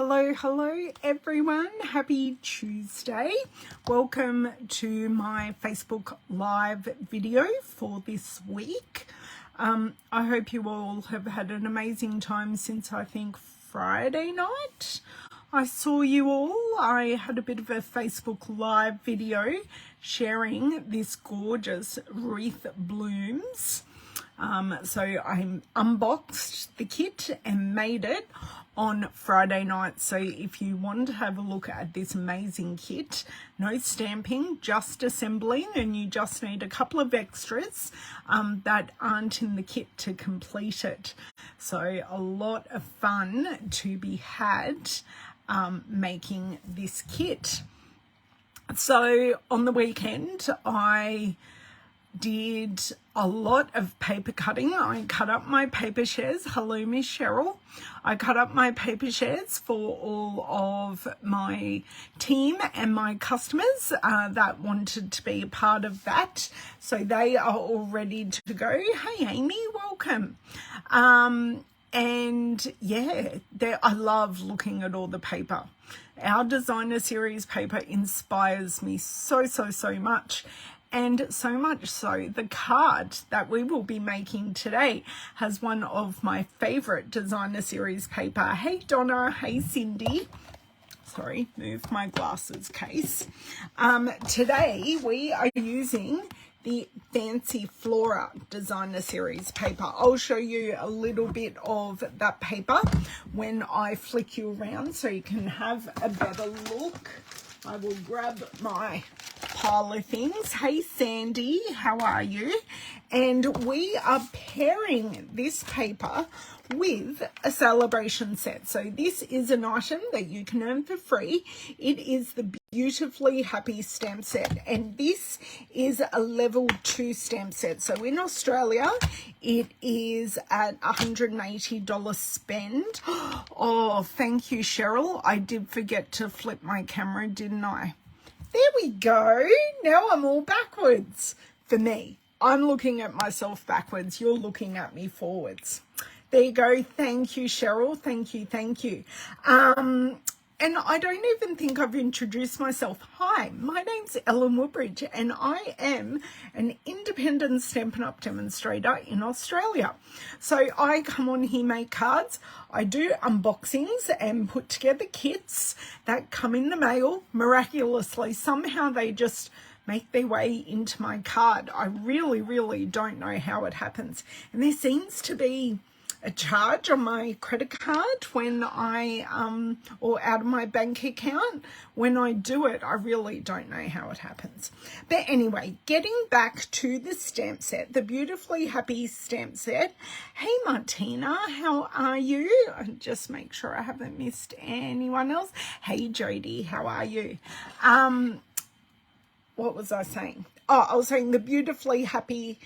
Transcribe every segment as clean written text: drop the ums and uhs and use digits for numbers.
Hello everyone. Happy Tuesday. Welcome to my Facebook Live video for this week. I hope you all have had an amazing time since I think Friday night. I saw you all. I had a bit of a Facebook Live video sharing this gorgeous wreath blooms. So I unboxed the kit and made it on Friday night. So if you want to have a look at this amazing kit, no stamping, just assembling, and you just need a couple of extras that aren't in the kit to complete it. So a lot of fun to be had making this kit. So on the weekend, I did a lot of paper cutting. I cut up my paper shares. Hello, Miss Cheryl. I cut up my paper shares for all of my team and my customers that wanted to be a part of that. So they are all ready to go. Hey, Amy, welcome. And yeah, I love looking at all the paper. Our designer series paper inspires me so much. And so much so, the card that we will be making today has one of my favorite designer series paper. Hey Donna, hey Cindy. Sorry, move my glasses case. Today we are using the fancy Flora designer series paper. I'll show you a little bit of that paper when I flick you around so you can have a better look. I will grab my pile of things. Hey Sandy, how are you? And we are pairing this paper with a sale-a-bration set. So this is an item that you can earn for free. It is the Beautifully Happy stamp set, and this is a level 2 stamp set. So in Australia it is at $180 spend. Oh, thank you, Cheryl. I did forget to flip my camera, didn't I? There we go. Now I'm all backwards. For me, I'm looking at myself backwards. You're looking at me forwards. There you go. Thank you, Cheryl. Thank you. And I don't even think I've introduced myself. Hi, my name's Woodbridge, and I am an independent Stampin' Up! Demonstrator in Australia. So I come on here, make cards. I do unboxings and put together kits that come in the mail miraculously. Somehow they just make their way into my card. I really don't know how it happens. And there seems to be a charge on my credit card when I or out of my bank account when I do it. I really don't know how it happens. But anyway, getting back to the stamp set, the Beautifully Happy stamp set. Hey Martina, how are you? Just make sure I haven't missed anyone else. Hey Jody, how are you? What was I saying? Oh, I was saying the Beautifully Happy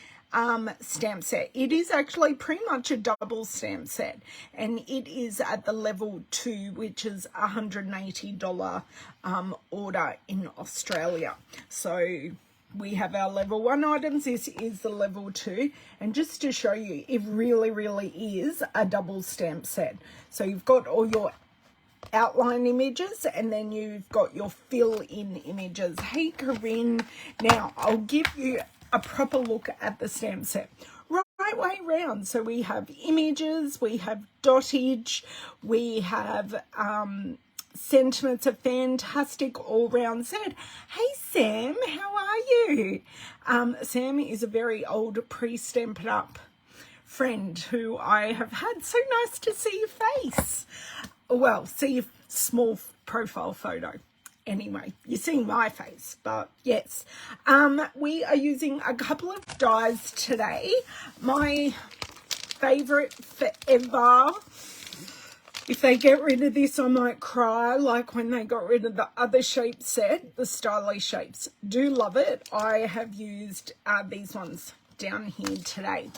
stamp set. It is actually pretty much a double stamp set, and it is at the level 2, which is $180 order in Australia. So we have our level 1 items. This is the level 2, and just to show you, it really is a double stamp set. So you've got all your outline images, and then you've got your fill-in images. Hey Corinne, now I'll give you a proper look at the stamp set right way round. So we have images, we have dottage, we have sentiments, a fantastic all-round set. Hey Sam, how are you? Sam is a very old pre-Stampin' Up friend who I have had. So nice to see your face. Well, see your small profile photo. Anyway, you see my face, but yes. We are using a couple of dies today. My favorite forever. If they get rid of this, I might cry, like when they got rid of the other shape set, the stylish shapes. Do love it. I have used these ones down here today.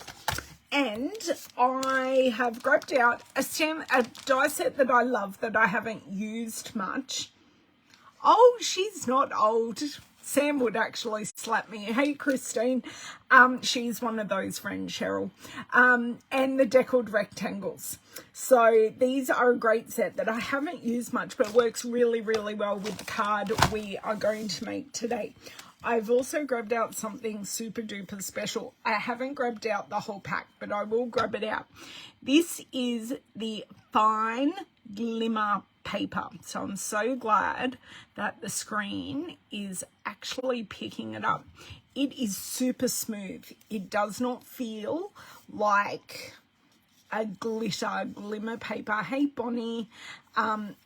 And I have grabbed out a die set that I love that I haven't used much. Oh, she's not old. Sam would actually slap me. Hey, Christine. She's one of those friends, Cheryl. And the deckled rectangles. So these are a great set that I haven't used much, but works really, really well with the card we are going to make today. I've also grabbed out something super duper special. I haven't grabbed out the whole pack, but I will grab it out. This is the fine glimmer paper. So I'm so glad that the screen is actually picking it up. It is super smooth. It does not feel like a glimmer paper. Hey, Bonnie.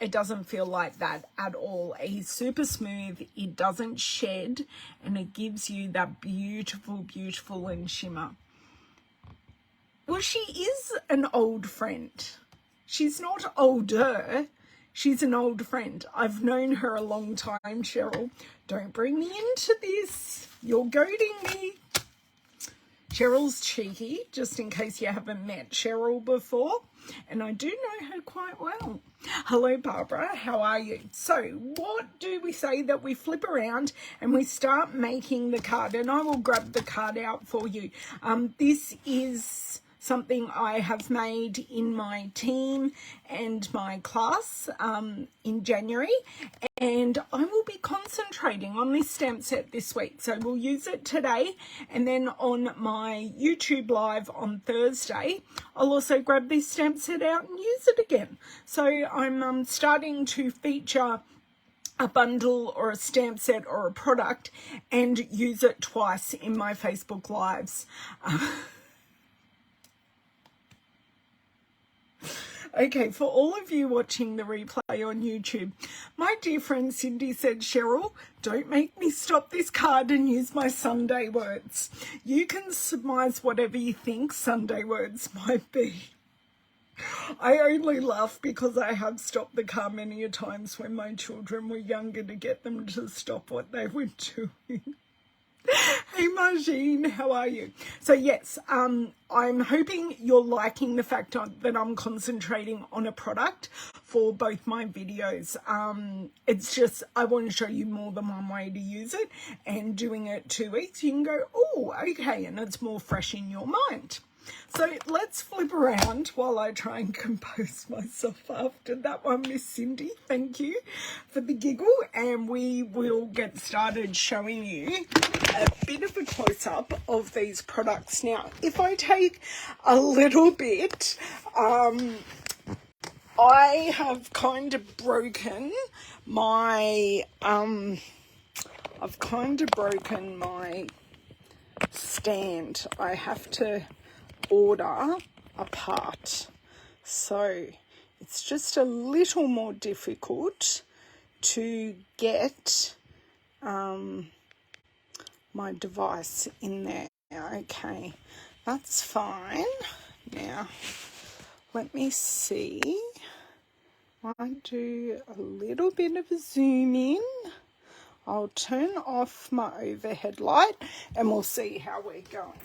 It doesn't feel like that at all. It's super smooth. It doesn't shed, and it gives you that beautiful, beautiful and shimmer. Well, she is an old friend. She's not older. She's an old friend. I've known her a long time, Cheryl. Don't bring me into this. You're goading me. Cheryl's cheeky, just in case you haven't met Cheryl before. And I do know her quite well. Hello, Barbara. How are you? So what do we say that we flip around and we start making the card? And I will grab the card out for you. This is something I have made in my team and my class in January, and I will be concentrating on this stamp set this week. So we'll use it today, and then on my YouTube live on Thursday I'll also grab this stamp set out and use it again. So I'm starting to feature a bundle or a stamp set or a product and use it twice in my Facebook lives. Okay, for all of you watching the replay on YouTube, my dear friend Cindy said, Cheryl, don't make me stop this card and use my Sunday words. You can surmise whatever you think Sunday words might be. I only laugh because I have stopped the car many a times when my children were younger to get them to stop what they were doing. Hey Margine, how are you? So yes, I'm hoping you're liking the fact that I'm concentrating on a product for both my videos. It's just, I want to show you more than one way to use it, and doing it 2 weeks, you can go, oh, okay, and it's more fresh in your mind. So let's flip around while I try and compose myself after that one, Miss Cindy. Thank you for the giggle, and we will get started showing you a bit of a close-up of these products. Now, if I take a little bit, I have kind of broken my, stand. I have to order a part, so it's just a little more difficult to get my device in there. Okay, that's fine. Now let me see. I do a little bit of a zoom in. I'll turn off my overhead light and we'll see how we're going.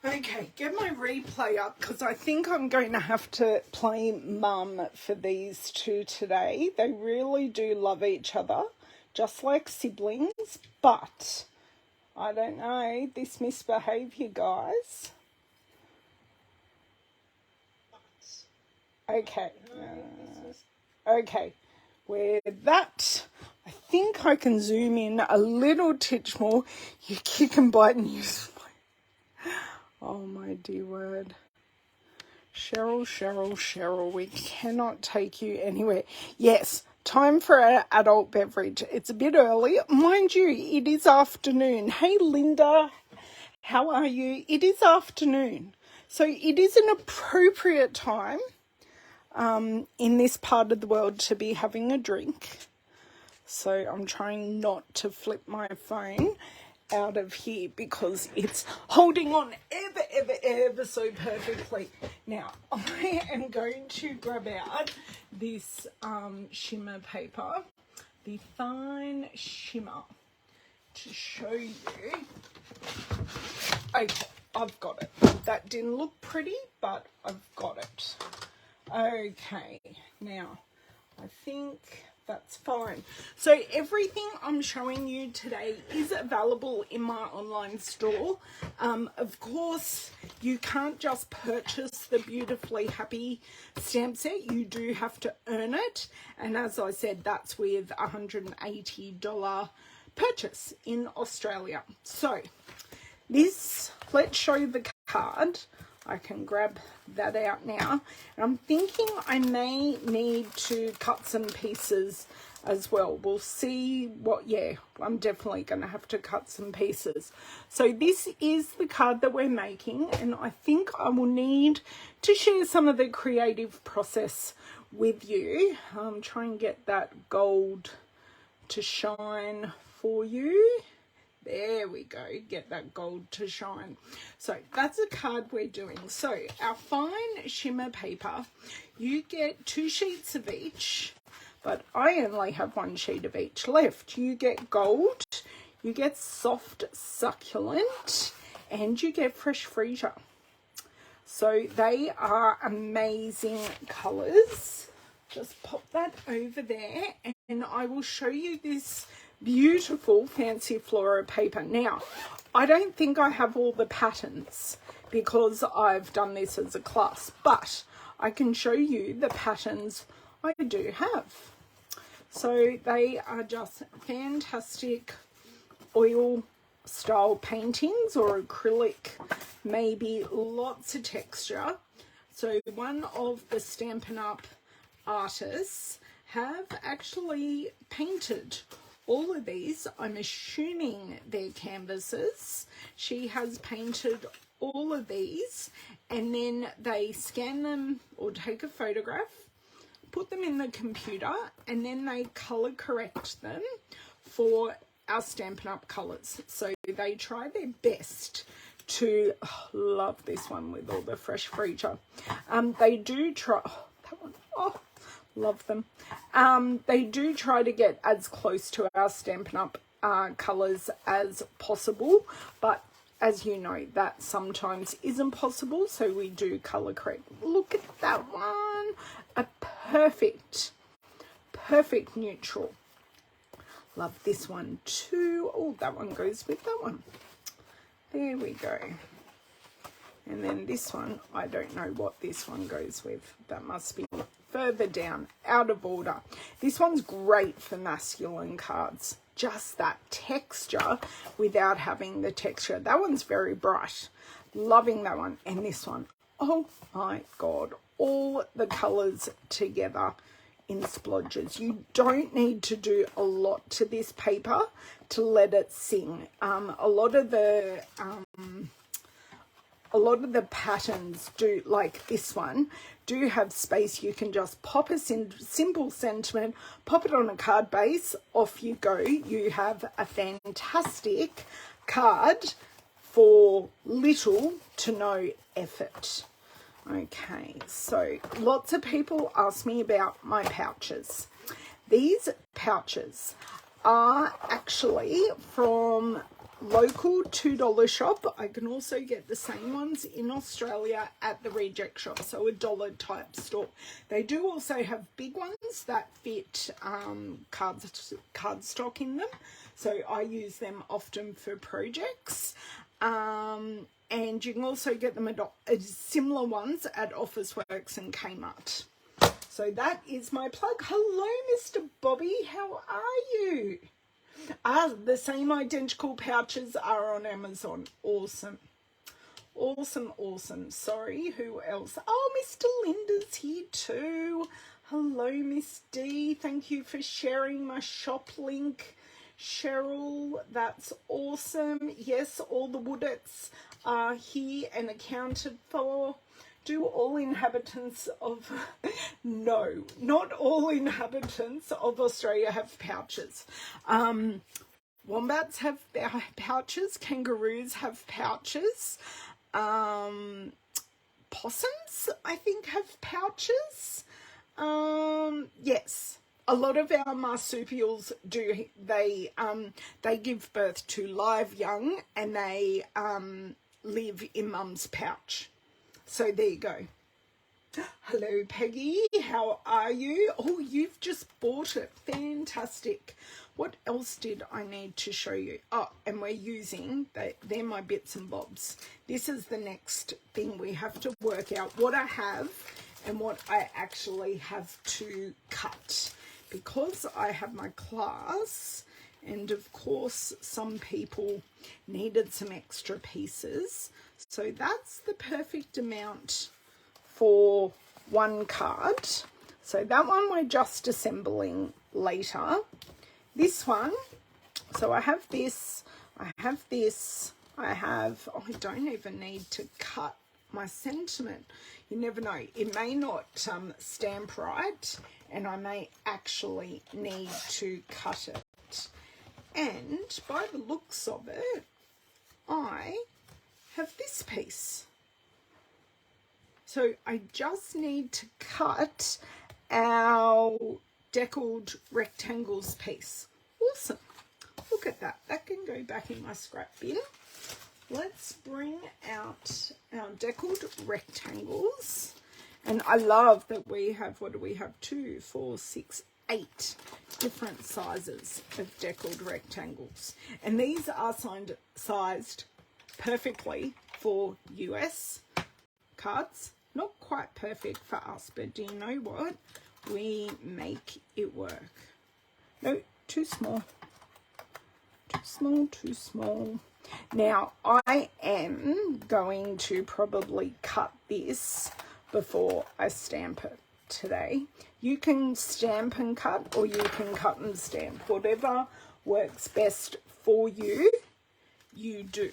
Okay, get my replay up because I think I'm going to have to play mum for these two today. They really do love each other, just like siblings, but I don't know, this misbehaviour, guys. Okay, okay, with that, I think I can zoom in a little titch more. You kick and bite and use my... Oh my dear word. Cheryl, Cheryl, Cheryl, we cannot take you anywhere. Yes, time for an adult beverage. It's a bit early. Mind you, it is afternoon. Hey Linda, how are you? It is afternoon. So it is an appropriate time in this part of the world to be having a drink. So I'm trying not to flip my phone out of here because it's holding on ever so perfectly. Now I am going to grab out this shimmer paper, the fine shimmer, to show you. Okay, I've got it. That didn't look pretty, but I've got it. Okay, Now, I think that's fine. So everything I'm showing you today is available in my online store. Of course, you can't just purchase the Beautifully Happy stamp set. You do have to earn it. And as I said, that's with a $180 purchase in Australia. So this, let's show the card. I can grab that out now. And I'm thinking I may need to cut some pieces as well. We'll see what, yeah, I'm definitely going to have to cut some pieces. So this is the card that we're making, and I think I will need to share some of the creative process with you. Try and get that gold to shine for you. There we go, get that gold to shine. So that's the card we're doing. So our fine shimmer paper, you get 2 sheets of each, but I only have 1 sheet of each left. You get gold, you get soft succulent, and you get fresh freesia. So they are amazing colours. Just pop that over there, and I will show you this beautiful fancy Flora paper. Now, I don't think I have all the patterns because I've done this as a class, but I can show you the patterns I do have. So they are just fantastic oil style paintings or acrylic, maybe lots of texture. So one of the Stampin' Up artists have actually painted all of these. I'm assuming they're canvases. She has painted all of these, and then they scan them or take a photograph, put them in the computer, and then they color correct them for our Stampin' Up colours. So they try their best to, love this one with all the fresh freesia. They do try, that one, love them. They do try to get as close to our Stampin' Up colours as possible, but as you know, that sometimes isn't possible, so we do colour correct. Look at that one, a perfect neutral. Love this one too. Oh, that one goes with that one. There we go. And then this one, I don't know what this one goes with. That must be further down, out of order. This one's great for masculine cards. Just that texture without having the texture. That one's very bright. Loving that one. And this one, oh my God, all the colours together in splodges. You don't need to do a lot to this paper to let it sing. A lot of the patterns do, like this one, do have space. You can just pop a simple sentiment, pop it on a card base, off you go. You have a fantastic card for little to no effort. Okay, so lots of people ask me about my pouches. These pouches are actually from local $2 shop. I can also get the same ones in Australia at the reject shop, so a dollar type store. They do also have big ones that fit cardstock in them, so I use them often for projects. And you can also get them at similar ones at Officeworks and Kmart. So that is my plug. Hello, Mr. Bobby. How are you? The same identical pouches are on Amazon. Awesome. Awesome. Sorry, who else? Oh, Mr. Linda's here too. Hello, Miss D. Thank you for sharing my shop link. Cheryl, that's awesome. Yes, all the Woodets are here and accounted for. Do all inhabitants of... No, not all inhabitants of Australia have pouches. Wombats have pouches. Kangaroos have pouches. Possums, I think, have pouches. Yes. A lot of our marsupials do. They give birth to live young, and they live in mum's pouch. So there you go. Hello, Peggy. How are you? Oh, you've just bought it. Fantastic. What else did I need to show you? Oh, and we're using, they're my bits and bobs. This is the next thing we have to work out, what I have and what I actually have to cut. Because I have my class, and of course some people needed some extra pieces. So that's the perfect amount for one card. So that one we're just assembling later. This one, so I have this, I don't even need to cut my sentiment. You never know, it may not stamp right, and I may actually need to cut it. And by the looks of it, I have this piece. So I just need to cut our deckled rectangles piece. Awesome. Look at that. That can go back in my scrap bin. Let's bring out our deckled rectangles. And I love that we have, what do we have? 2, 4, 6, 8 different sizes of deckled rectangles. And these are sized perfectly for US cards. Not quite perfect for us, but do you know what? We make it work. No, too small. Too small, too small. Now, I am going to probably cut this before I stamp it today. You can stamp and cut, or you can cut and stamp. Whatever works best for you, you do.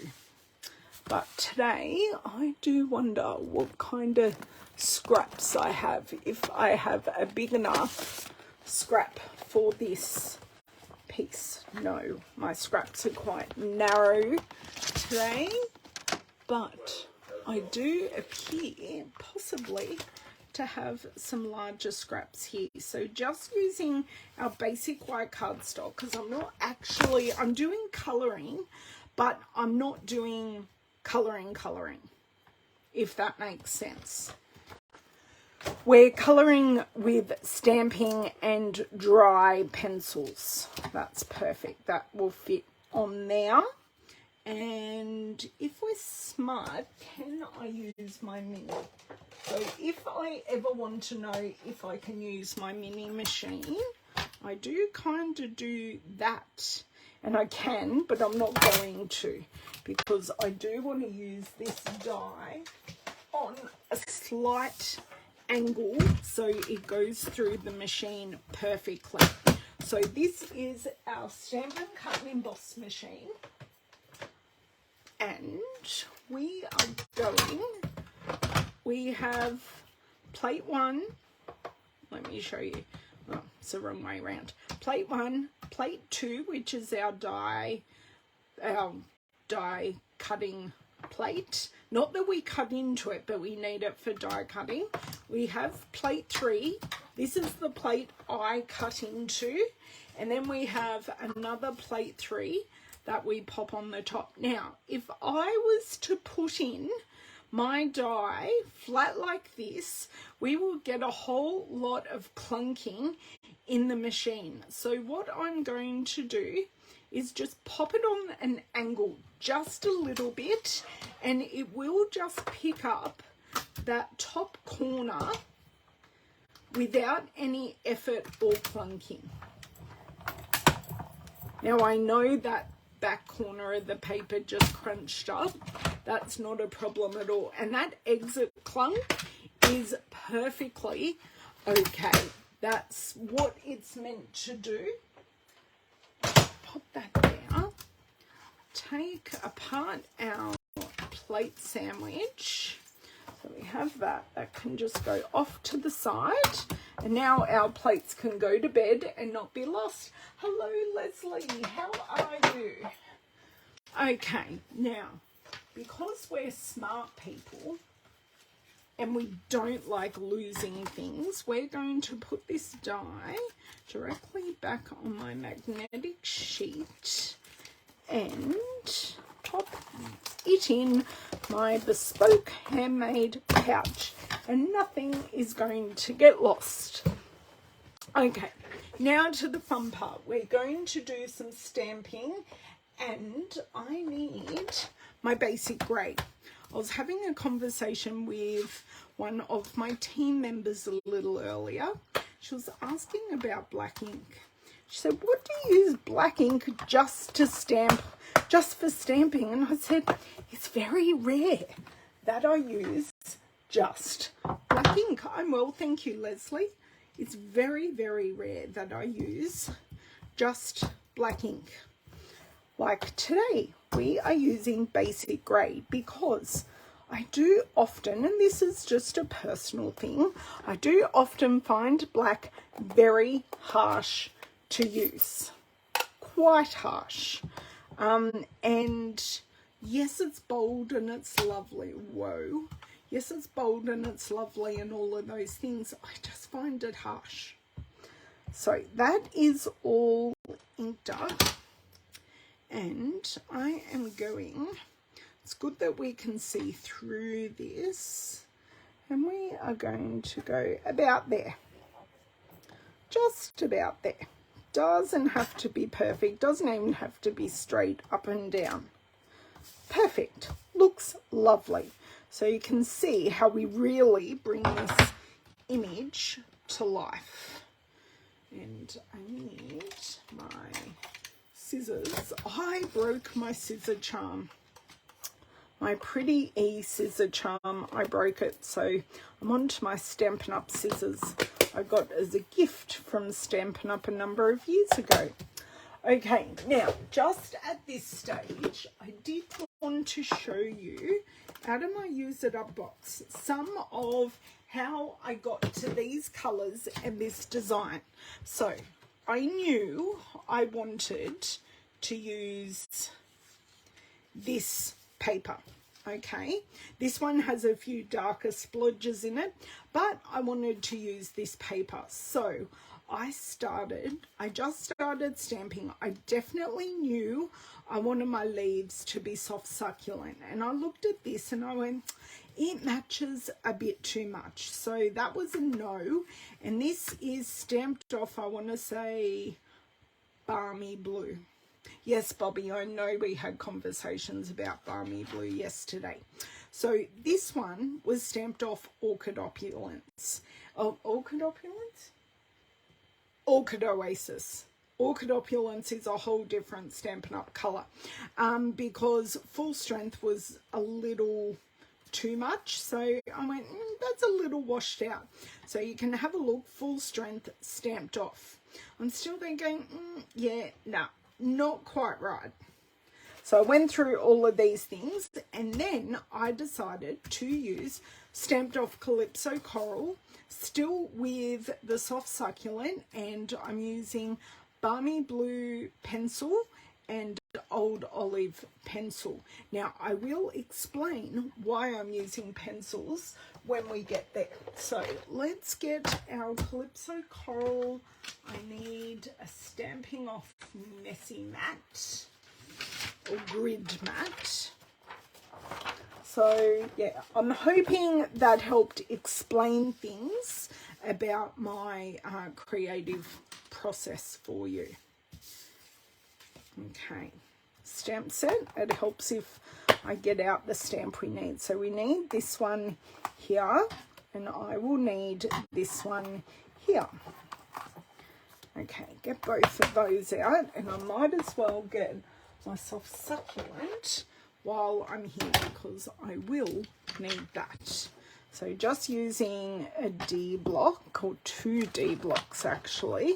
But today, I do wonder what kind of scraps I have. If I have a big enough scrap for this piece. No, my scraps are quite narrow today. But I do appear possibly to have some larger scraps here. So just using our basic white cardstock, because I'm doing colouring, but I'm not doing colouring, if that makes sense. We're colouring with stamping and dry pencils. That's perfect. That will fit on there. And if we're smart, can I use my mini? So if I ever want to know if I can use my mini machine, I do kind of do that. And I can, but I'm not going to, because I do want to use this die on a slight angle so it goes through the machine perfectly. So this is our Stampin' Cut and Emboss machine. And we have plate 1. Let me show you. Oh, it's the wrong way around. Plate 1, plate 2, which is our die cutting plate. Not that we cut into it, but we need it for die cutting. We have plate 3. This is the plate I cut into. And then we have another plate 3 that we pop on the top. Now, if I was to put in my die flat like this, we will get a whole lot of clunking in the machine. So what I'm going to do is just pop it on an angle just a little bit, and it will just pick up that top corner without any effort or clunking. Now I know that back corner of the paper just crunched up. That's not a problem at all. And that exit clunk is perfectly okay. That's what it's meant to do. Pop that there. Take apart our plate sandwich. So we have that. That can just go off to the side. And now our plates can go to bed and not be lost. Hello, Leslie. How are you? Okay, now, because we're smart people and we don't like losing things, we're going to put this die directly back on my magnetic sheet, and pop it in my bespoke handmade pouch, and nothing is going to get lost. Okay, now to the fun part. We're going to do some stamping, and I need my basic grey. I was having a conversation with one of my team members a little earlier. She was asking about black ink. She said, what do you use black ink just to stamp, just for stamping? And I said, it's very rare that I use just black ink. I'm well, thank you, Leslie. It's very, very rare that I use just black ink. Like today, we are using basic grey because I do often, and this is just a personal thing, I do often find black very harsh to use, quite harsh. And yes, it's bold and it's lovely. Whoa. Yes, it's bold and it's lovely and all of those things. I just find it harsh. So that is all inked up. And I am going, it's good that we can see through this. And we are going to go about there. Just about there. Doesn't have to be perfect. Doesn't even have to be straight up and down. Perfect. Looks lovely. So you can see how we really bring this image to life. And I need my scissors. I broke my scissor charm. My Pretty E scissor charm. I broke it. So I'm on to my Stampin' Up scissors I got as a gift from Stampin' Up a number of years ago. Okay, now just at this stage, I did want to show you out of my Use It Up box some of how I got to these colours and this design. So I knew I wanted to use this paper. Okay, this one has a few darker splodges in it, but I wanted to use this paper. So I just started stamping. I definitely knew I wanted my leaves to be soft succulent, and I looked at this and I went, it matches a bit too much. So that was a no, and this is stamped off, I want to say, Balmy Blue. Yes, Bobby, I know we had conversations about Balmy Blue yesterday. So this one was stamped off Orchid Opulence. Oh, Orchid Opulence? Orchid Oasis. Orchid Opulence is a whole different Stampin' Up colour because Full Strength was a little too much. So I went, that's a little washed out. So you can have a look, Full Strength stamped off. I'm still thinking, yeah, no. Not quite right. So I went through all of these things, and then I decided to use stamped off Calypso Coral, still with the soft succulent, and I'm using Balmy Blue pencil and Old Olive pencil. Now I will explain why I'm using pencils when we get there. So let's get our Calypso Coral. I need a Stamping Off Messy Mat or Grid Mat. So yeah, I'm hoping that helped explain things about my creative process for you. Okay, stamp set. It helps if I get out the stamp we need. So we need this one here, and I will need this one here. Okay, get both of those out, and I might as well get my soft succulent while I'm here because I will need that. So just using a D block, or 2 D blocks actually,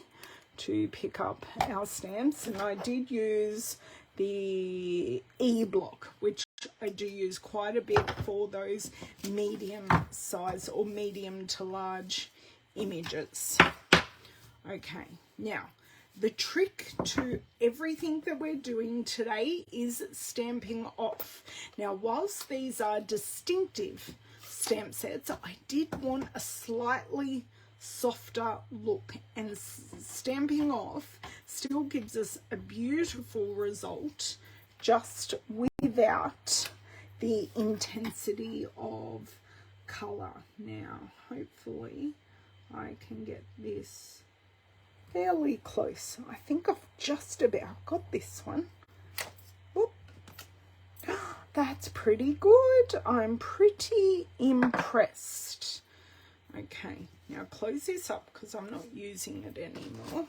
to pick up our stamps, and I did use the E block, which I do use quite a bit for those medium size or medium to large images. Okay, now the trick to everything that we're doing today is stamping off. Now whilst these are distinctive stamp sets, I did want a slightly softer look, and stamping off still gives us a beautiful result just without the intensity of colour. Now, hopefully I can get this fairly close. I think I've just about got this one. Oop. That's pretty good. I'm pretty impressed. Okay, now close this up because I'm not using it anymore.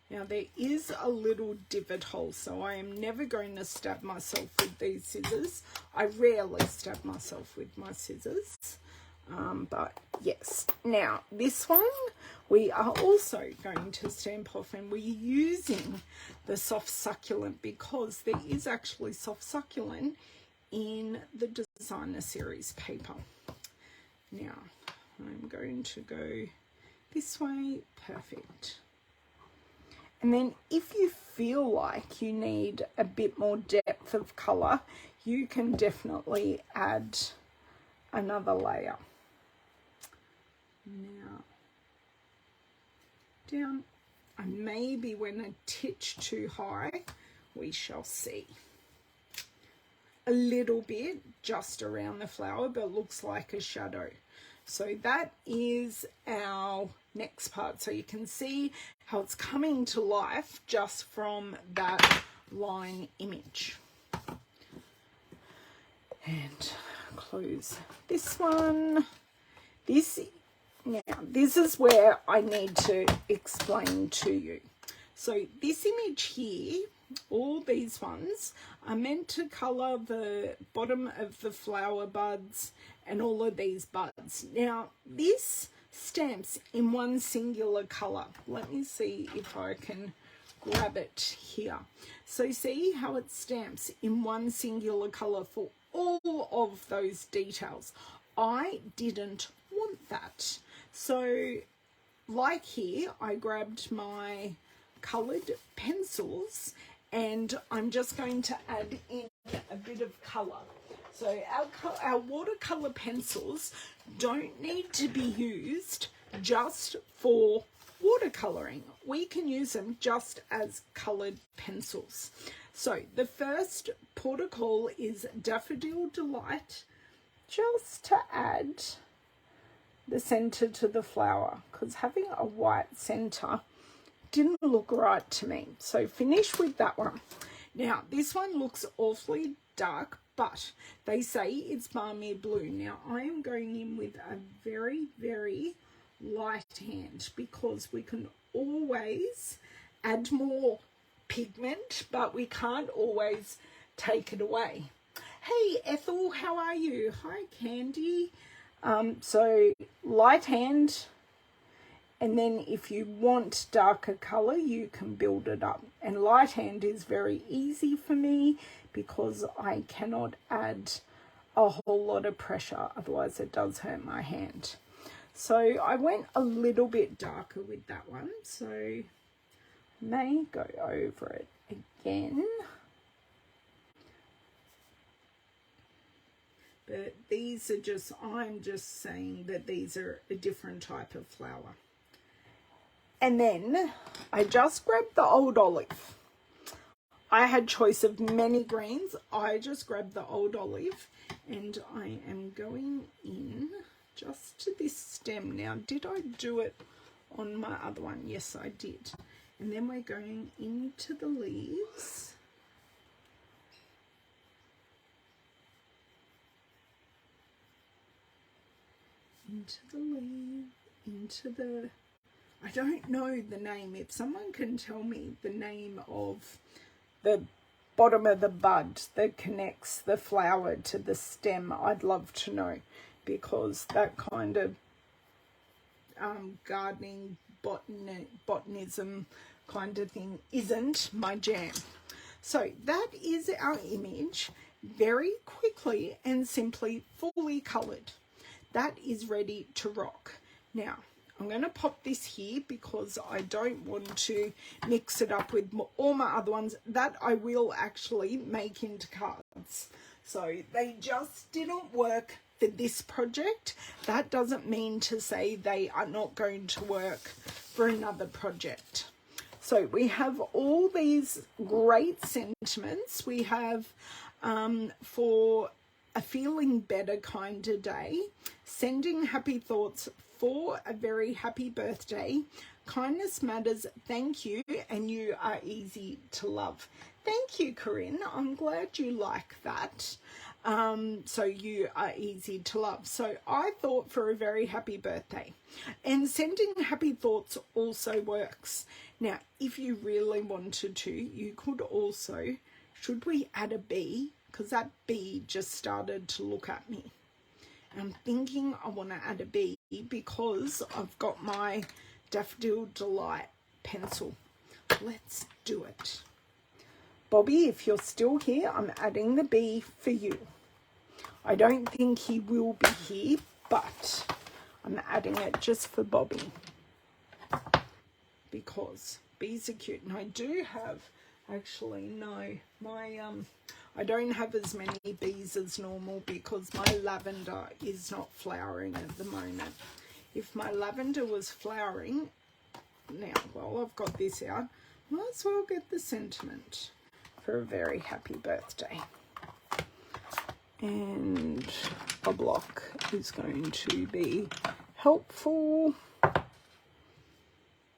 Now there is a little divot hole, so I am never going to stab myself with these scissors. I rarely stab myself with my scissors. But yes, now this one we are also going to stamp off, and we're using the soft succulent because there is actually soft succulent in the designer series paper. Now I'm going to go this way. Perfect. And then if you feel like you need a bit more depth of colour, you can definitely add another layer. Now, down, I maybe went a titch too high, we shall see. A little bit just around the flower, but looks like a shadow. So that is our next part. So you can see how it's coming to life just from that line image. And close this one. Now, this is where I need to explain to you. So this image here, all these ones are meant to colour the bottom of the flower buds and all of these buds. Now, this stamps in one singular colour. Let me see if I can grab it here. So see how it stamps in one singular colour for all of those details. I didn't want that. So like here, I grabbed my coloured pencils and I'm just going to add in a bit of colour. So our watercolour pencils don't need to be used just for watercolouring. We can use them just as coloured pencils. So the first port of call is Daffodil Delight, just to add the centre to the flower, because having a white centre didn't look right to me. So finish with that one. Now this one looks awfully dark, but they say it's balmy blue. Now I am going in with a very, very light hand because we can always add more pigment, but we can't always take it away. Hey Ethel, how are you? Hi Candy. So light hand, and then if you want darker colour you can build it up, and light hand is very easy for me because I cannot add a whole lot of pressure, otherwise it does hurt my hand. So I went a little bit darker with that one, so I may go over it again. But these are just, I'm just saying that these are a different type of flower. And then I just grabbed the old olive. I had choice of many greens. I just grabbed the old olive and I am going in just to this stem. Now, did I do it on my other one? Yes, I did. And then we're going into the leaves. Into the leaf, into the, I don't know the name. If someone can tell me the name of the bottom of the bud that connects the flower to the stem, I'd love to know, because that kind of gardening, botanism kind of thing isn't my jam. So that is our image, very quickly and simply fully coloured. That is ready to rock. Now, I'm going to pop this here because I don't want to mix it up with all my other ones that I will actually make into cards. So they just didn't work for this project. That doesn't mean to say they are not going to work for another project. So we have all these great sentiments. We have for a feeling better kind of day, sending happy thoughts for a very happy birthday, kindness matters, thank you, and you are easy to love. Thank you, Corinne. I'm glad you like that. So you are easy to love. So I thought for a very happy birthday, and sending happy thoughts also works. Now, if you really wanted to, you could also, should we add a bee? Because that bee just started to look at me. I'm thinking I want to add a bee because I've got my Daffodil Delight pencil. Let's do it. Bobby, if you're still here, I'm adding the bee for you. I don't think he will be here, but I'm adding it just for Bobby because bees are cute. And I do have, actually, no, my I don't have as many bees as normal because my lavender is not flowering at the moment. If my lavender was flowering, now, well, I've got this out, might as well get the sentiment for a very happy birthday. And a block is going to be helpful.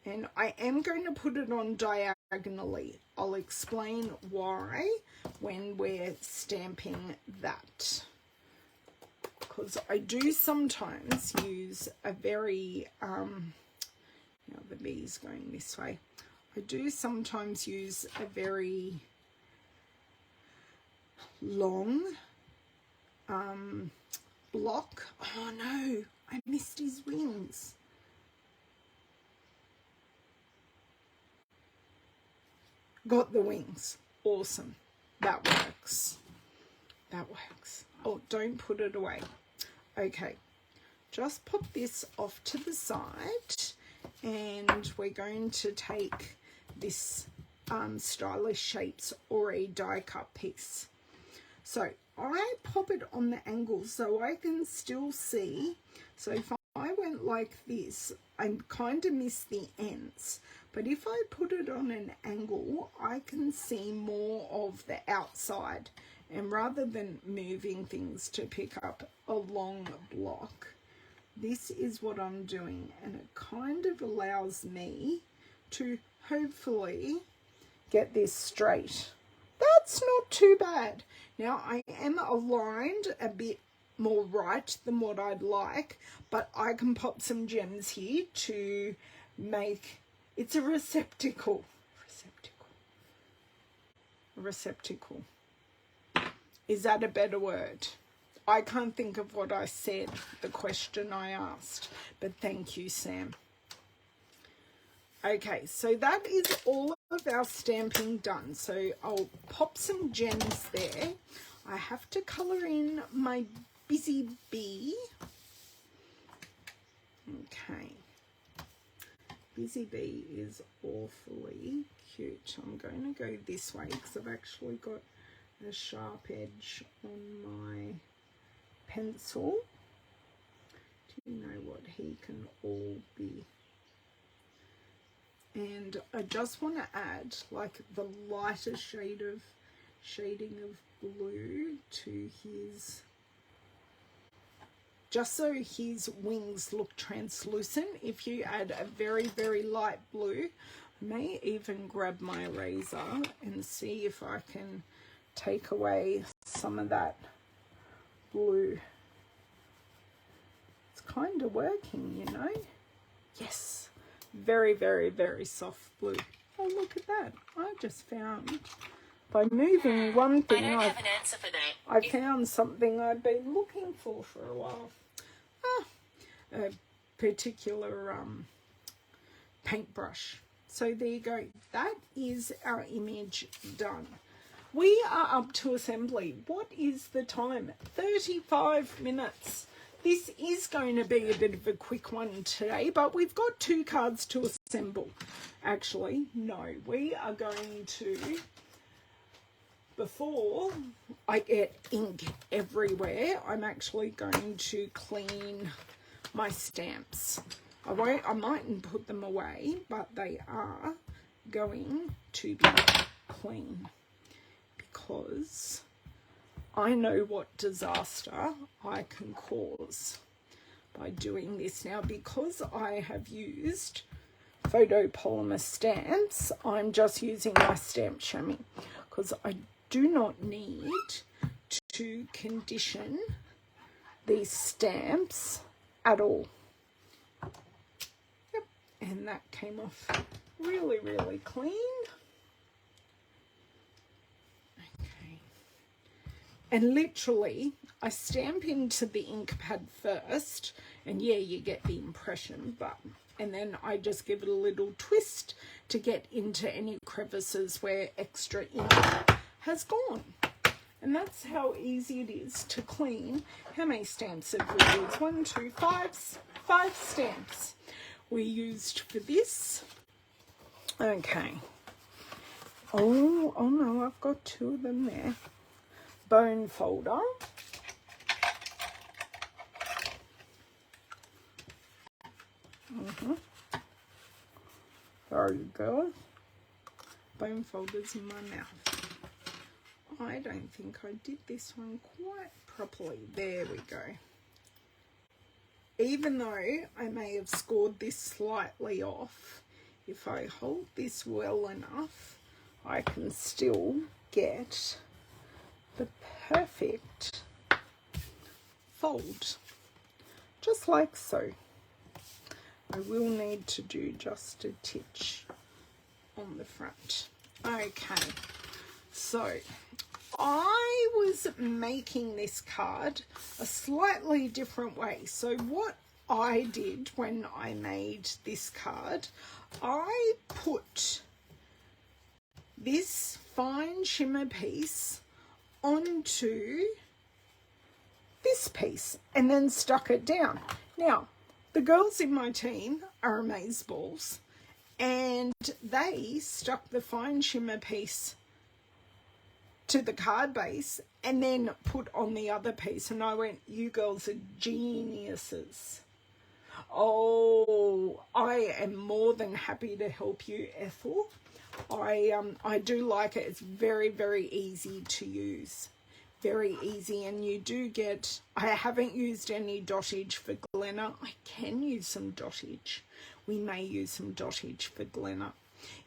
And I am going to put it on diagonally. I'll explain why when we're stamping that. Because I do sometimes use a very, now the bee's going this way. I do sometimes use a very long block. Oh no, I missed his wings. Got the wings. Awesome. That works. That works. Oh, don't put it away. Okay. Just pop this off to the side and we're going to take this Stylish Shapes or a die cut piece. So I pop it on the angle so I can still see. So if I went like this, I kind of miss the ends. But if I put it on an angle, I can see more of the outside. And rather than moving things to pick up a long block, this is what I'm doing. And it kind of allows me to hopefully get this straight. That's not too bad. Now I am aligned a bit more right than what I'd like, but I can pop some gems here to make, it's a receptacle. Receptacle. Is that a better word? I can't think of what I said, the question I asked, but thank you, Sam. Okay, so that is all of our stamping done. So I'll pop some gems there. I have to colour in my busy bee. Okay. Busy bee is awfully cute. I'm going to go this way because I've actually got a sharp edge on my pencil. Do you know what he can all be? And I just want to add like the lighter shading of blue to his, just so his wings look translucent. If you add a very, very light blue, I may even grab my eraser and see if I can take away some of that blue. It's kind of working, you know. Yes. Very, very, very soft blue. Oh, look at that. I just found, by moving one thing, I found something I've been looking for a while. A particular paintbrush. So there you go. That is our image done. We are up to assembly. What is the time? 35 minutes. This is going to be a bit of a quick one today, but we've got 2 cards to assemble. Actually, no, we are going to, before I get ink everywhere, I'm actually going to clean my stamps. I mightn't put them away, but they are going to be clean, because I know what disaster I can cause by doing this. Now, because I have used photopolymer stamps, I'm just using my stamp chamois, because I do not need to condition these stamps at all. Yep, and that came off really, really clean. Okay. And literally, I stamp into the ink pad first, and yeah, you get the impression, and then I just give it a little twist to get into any crevices where extra ink has gone. And that's how easy it is to clean. How many stamps have we used? 1, 2, 5 stamps we used for this. Okay. Oh no, I've got 2 of them there. Bone folder. There you go. Bone folders in my mouth. I don't think I did this one quite properly. There we go. Even though I may have scored this slightly off, if I hold this well enough, I can still get the perfect fold, just like so. I will need to do just a titch on the front. Okay, so I was making this card a slightly different way. So what I did when I made this card, I put this fine shimmer piece onto this piece and then stuck it down. Now, the girls in my team are amazeballs, and they stuck the fine shimmer piece to the card base and then put on the other piece, and I went, you girls are geniuses. Oh, I am more than happy to help you, Ethel. I do like it. It's very, very easy to use. Very easy, and you do get, I haven't used any dottage for Glenna. I can use some dottage. We may use some dottage for Glenna.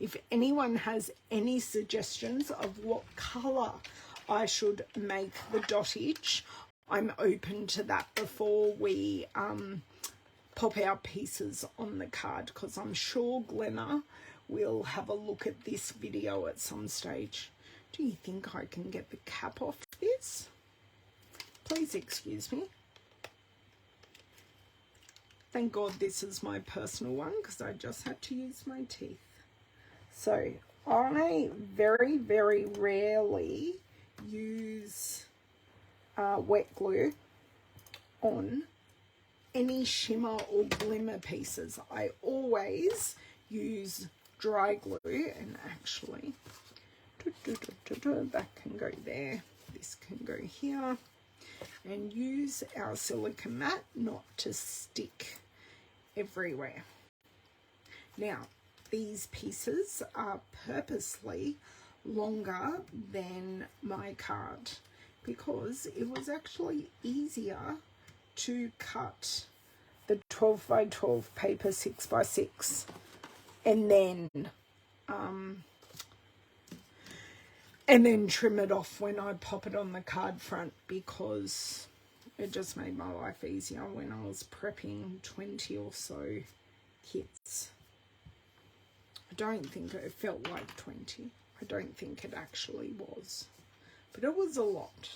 If anyone has any suggestions of what colour I should make the dottage, I'm open to that before we pop our pieces on the card, because I'm sure Glenna will have a look at this video at some stage. Do you think I can get the cap off this? Please excuse me. Thank God this is my personal one, because I just had to use my teeth. So I very, very rarely use wet glue on any shimmer or glimmer pieces. I always use dry glue, and actually that can go there, this can go here, and use our silicone mat not to stick everywhere. Now, these pieces are purposely longer than my card because it was actually easier to cut the 12 by 12 paper 6 by 6 and then trim it off when I pop it on the card front, because it just made my life easier when I was prepping 20 or so kits. I don't think it felt like 20. I don't think it actually was, but it was a lot.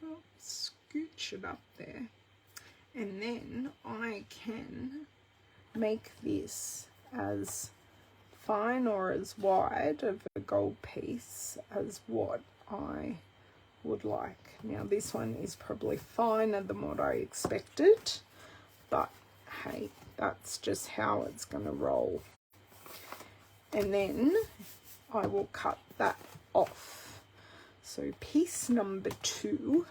I'll scooch it up there, and then I can make this as fine or as wide of a gold piece as what I would like. Now this one is probably finer than what I expected, but hey, that's just how it's going to roll. And then I will cut that off. So piece number 2.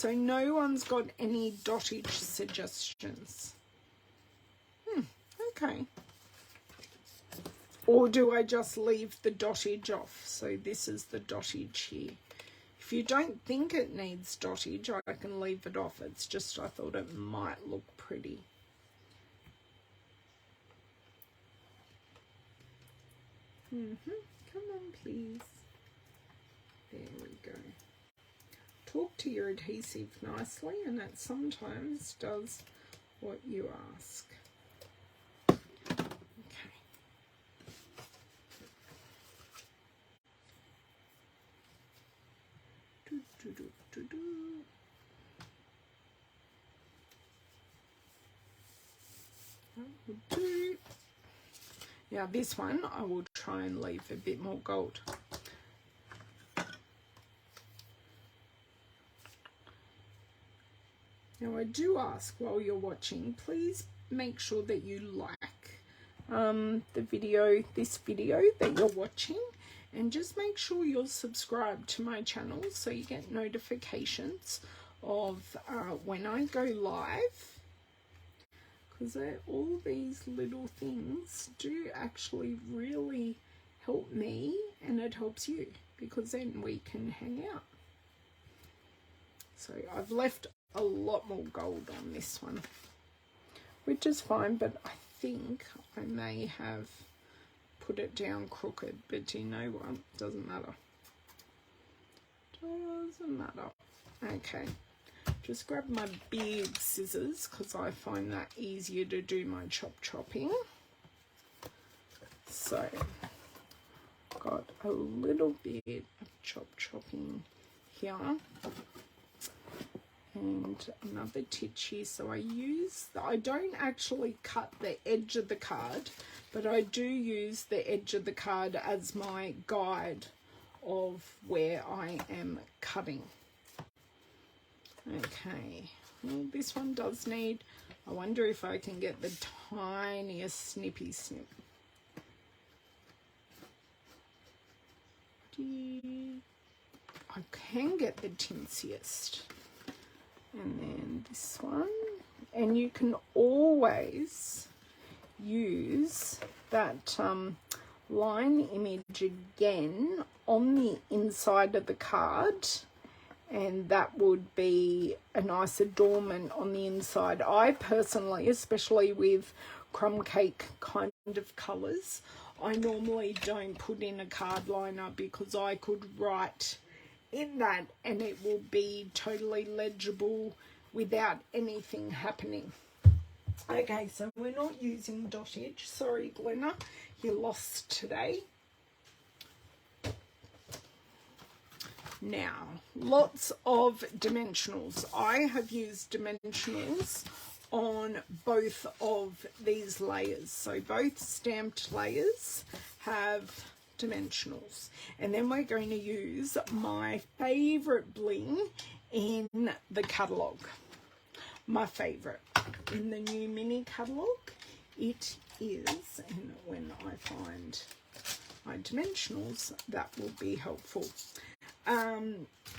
So no one's got any dottage suggestions. Okay. Or do I just leave the dottage off? So this is the dottage here. If you don't think it needs dottage, I can leave it off. It's just I thought it might look pretty. Come on, please. There we go. Talk to your adhesive nicely, and it sometimes does what you ask. Okay. That will do. Now this one I will try and leave a bit more gold. Now I do ask while you're watching, please make sure that you like this video that you're watching, and just make sure you're subscribed to my channel so you get notifications of when I go live, because all these little things do actually really help me, and it helps you, because then we can hang out. So I've left a lot more gold on this one, which is fine, but I think I may have put it down crooked, but you know what, doesn't matter. Doesn't matter. Okay, just grab my big scissors because I find that easier to do my chopping. So got a little bit of chopping here, and another titchy. So I don't actually cut the edge of the card, but I do use the edge of the card as my guide of where I am cutting. Okay, well, this one does need, I wonder if I can get the tiniest snippy snip. I can get the tinsiest. And then this one, and you can always use that line image again on the inside of the card, and that would be a nice adornment on the inside. I personally, especially with crumb cake kind of colours, I normally don't put in a card liner because I could write in that and it will be totally legible without anything happening. Okay, so we're not using dottage. Sorry, Glenna, you're lost today. Now, lots of dimensionals. I have used dimensionals on both of these layers. So both stamped layers have dimensionals, and then we're going to use my favorite bling in the catalog. My favorite in the new mini catalog, it is, and when I find my dimensionals that will be helpful,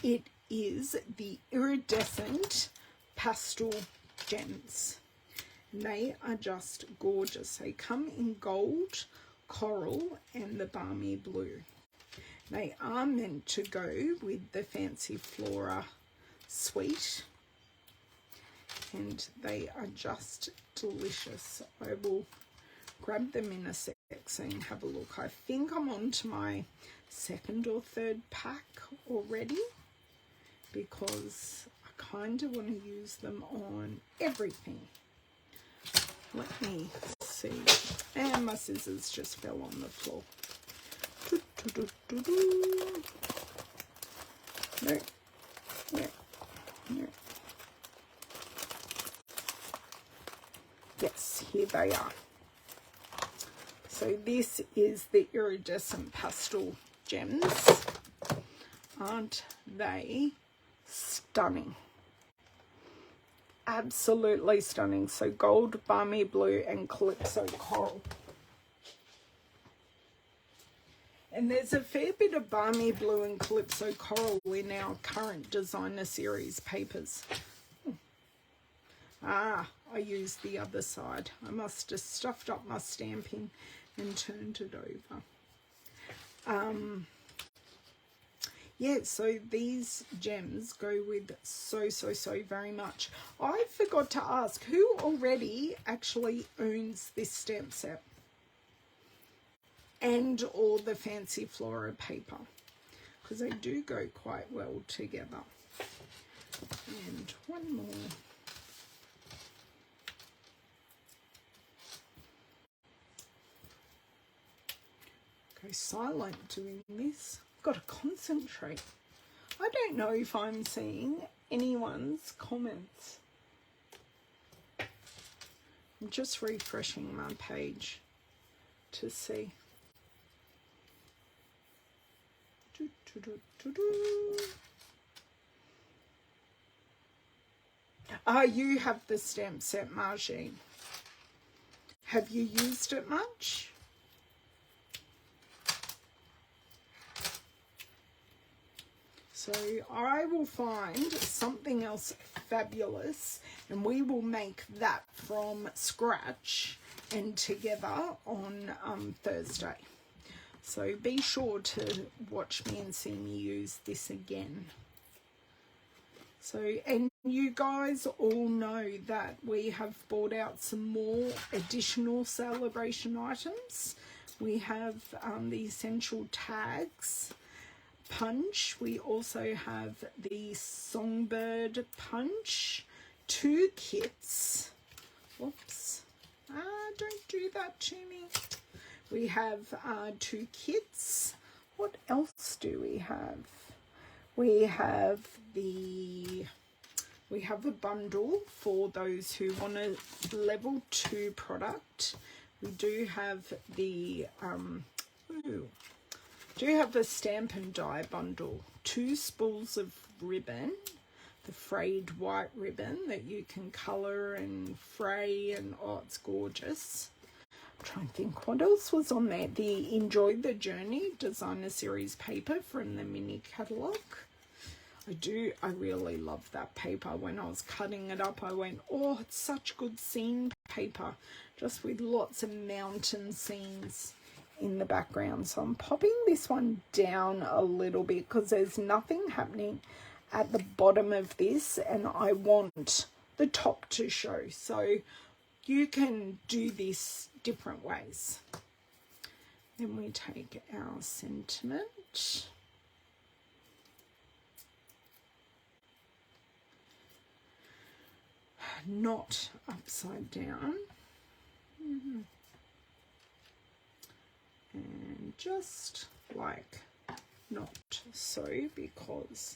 it is the iridescent pastel gems. They are just gorgeous. They come in gold, coral and the balmy blue. They are meant to go with the fancy Flora suite, and they are just delicious. I will grab them in a sec and have a look. I think I'm on to my second or third pack already, because I kind of want to use them on everything. Let me see. And my scissors just fell on the floor. No. No. No. Yes, here they are. So this is the iridescent pastel gems. Aren't they stunning? Absolutely stunning. So gold, balmy blue and calypso coral. And there's a fair bit of Balmy Blue and Calypso Coral in our current designer series papers. I used the other side. I must have stuffed up my stamping and turned it over. Yeah, so these gems go with so very much. I forgot to ask, who already actually owns this stamp set? And all the fancy Flora paper, because they do go quite well together. And one more. Go silent doing this. Got to concentrate. I don't know if I'm seeing anyone's comments. I'm just refreshing my page to see. You have the stamp set, Margie. Have you used it much? So I will find something else fabulous and we will make that from scratch and together on Thursday. So be sure to watch me and see me use this again. So, and you guys all know that we have bought out some more additional sale-a-bration items. We have the essential tags punch. We also have the songbird punch, 2 kits. Whoops. Don't do that to me. We have 2 kits. What else do we have? We have a bundle for those who want a level 2 product. We do have the Stampin' die bundle, 2 spools of ribbon, the frayed white ribbon that you can colour and fray, and oh, it's gorgeous. I'm trying to think what else was on there. The Enjoy the Journey designer series paper from the mini catalogue. I really love that paper. When I was cutting it up, I went, oh, it's such good scene paper, just with lots of mountain scenes in the background. So I'm popping this one down a little bit because there's nothing happening at the bottom of this and I want the top to show. So you can do this different ways. Then we take our sentiment. Not upside down. And just like not so, because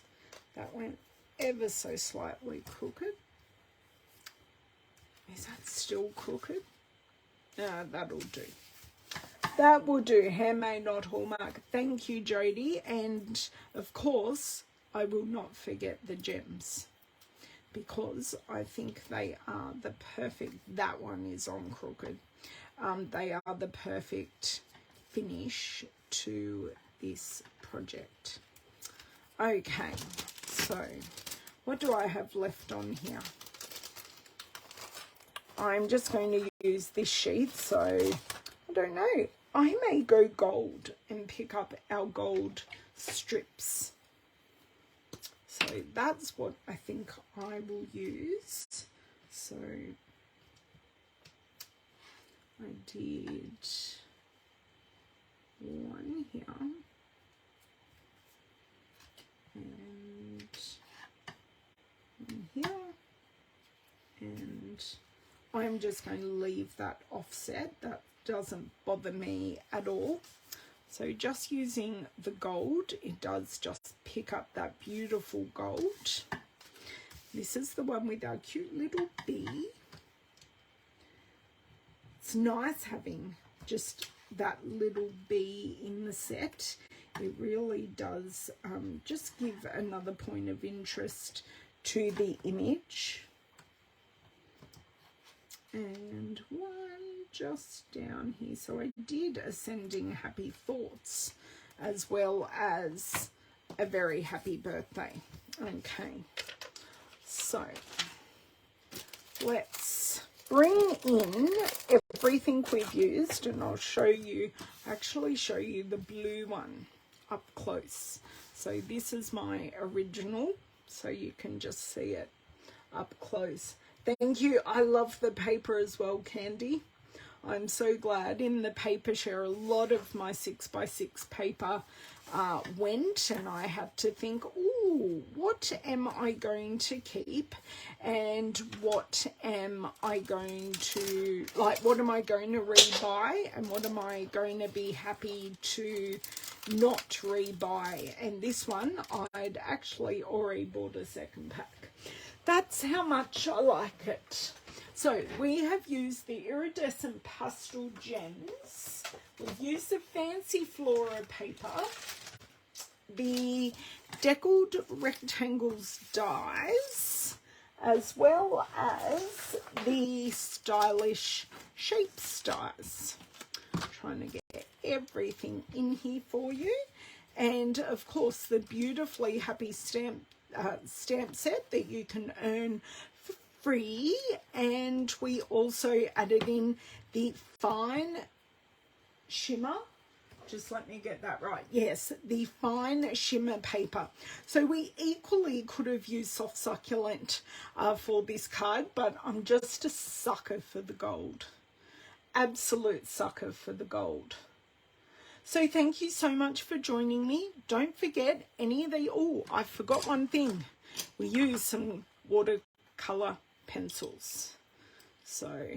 that went ever so slightly crooked. Is that still crooked? That'll do. That will do. Handmade, not Hallmark. Thank you, Jody. And of course, I will not forget the gems, because I think they are the perfect, that one is on crooked. They are the perfect finish to this project. Okay, so what do I have left on here? I'm just going to use this sheet, so I don't know. I may go gold and pick up our gold strips. So that's what I think I will use. So I did one here and one here, and I'm just going to leave that offset. That doesn't bother me at all. So just using the gold, it does just pick up that beautiful gold. This is the one with our cute little bee. It's nice having just that little bee in the set. It really does just give another point of interest to the image. And one just down here. So I did a sending happy thoughts as well as a very happy birthday. Okay, so let's bring in everything we've used, and I'll actually show you the blue one up close. So this is my original, so you can just see it up close. Thank you. I love the paper as well, Candy. I'm so glad. In the paper share, a lot of my 6x6 paper went, and I had to think, ooh, what am I going to keep, and what am I going to, what am I going to rebuy, and what am I going to be happy to not rebuy. And this one, I'd actually already bought a second pack. That's how much I like it. So we have used the iridescent pastel gems. We've used the fancy Flora paper, the deckled rectangles dies, as well as the stylish shapes dies. I'm trying to get everything in here for you. And of course the beautifully happy stamp set that you can earn for free. And we also added in the fine shimmer, just let me get that right, yes, the fine shimmer paper. So we equally could have used soft succulent for this card, but I'm just a sucker for the gold, absolute sucker for the gold. So thank you so much for joining me. Don't forget any of the, oh, I forgot one thing. We use some watercolor pencils. So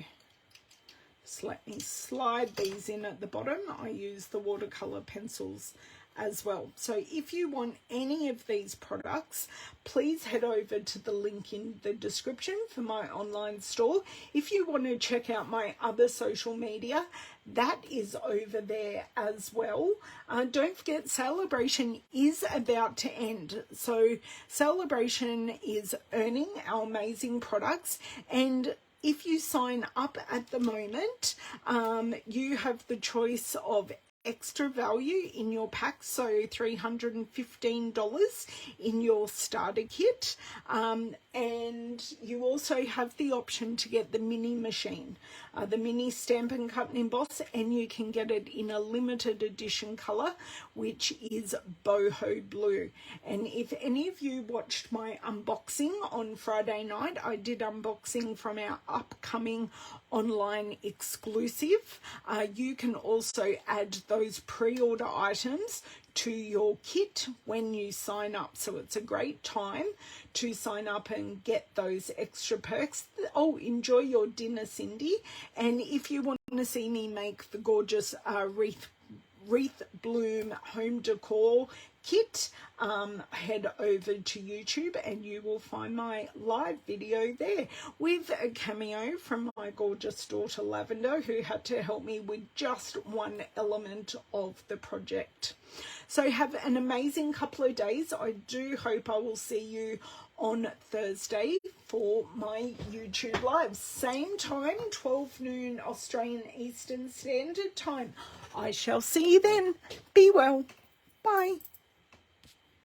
just let me slide these in at the bottom. I use the watercolor pencils as well. So if you want any of these products, please head over to the link in the description for my online store. If you want to check out my other social media, that is over there as well. Don't forget, Sale-a-bration is about to end. So Sale-a-bration is earning our amazing products, and if you sign up at the moment, you have the choice of extra value in your pack, so $315 in your starter kit, and you also have the option to get the mini machine, the mini Stampin' Cut and Emboss, and you can get it in a limited edition color, which is boho blue. And if any of you watched my unboxing on Friday night, I did unboxing from our upcoming online exclusive. You can also add those pre-order items to your kit when you sign up, so it's a great time to sign up and get those extra perks. Oh, enjoy your dinner, Cindy. And if you want to see me make the gorgeous wreath bloom home decor kit, head over to YouTube and you will find my live video there with a cameo from my gorgeous daughter Lavender, who had to help me with just one element of the project. So have an amazing couple of days. I do hope I will see you on Thursday for my YouTube live. Same time, 12 noon Australian Eastern Standard Time. I shall see you then. Be well. Bye.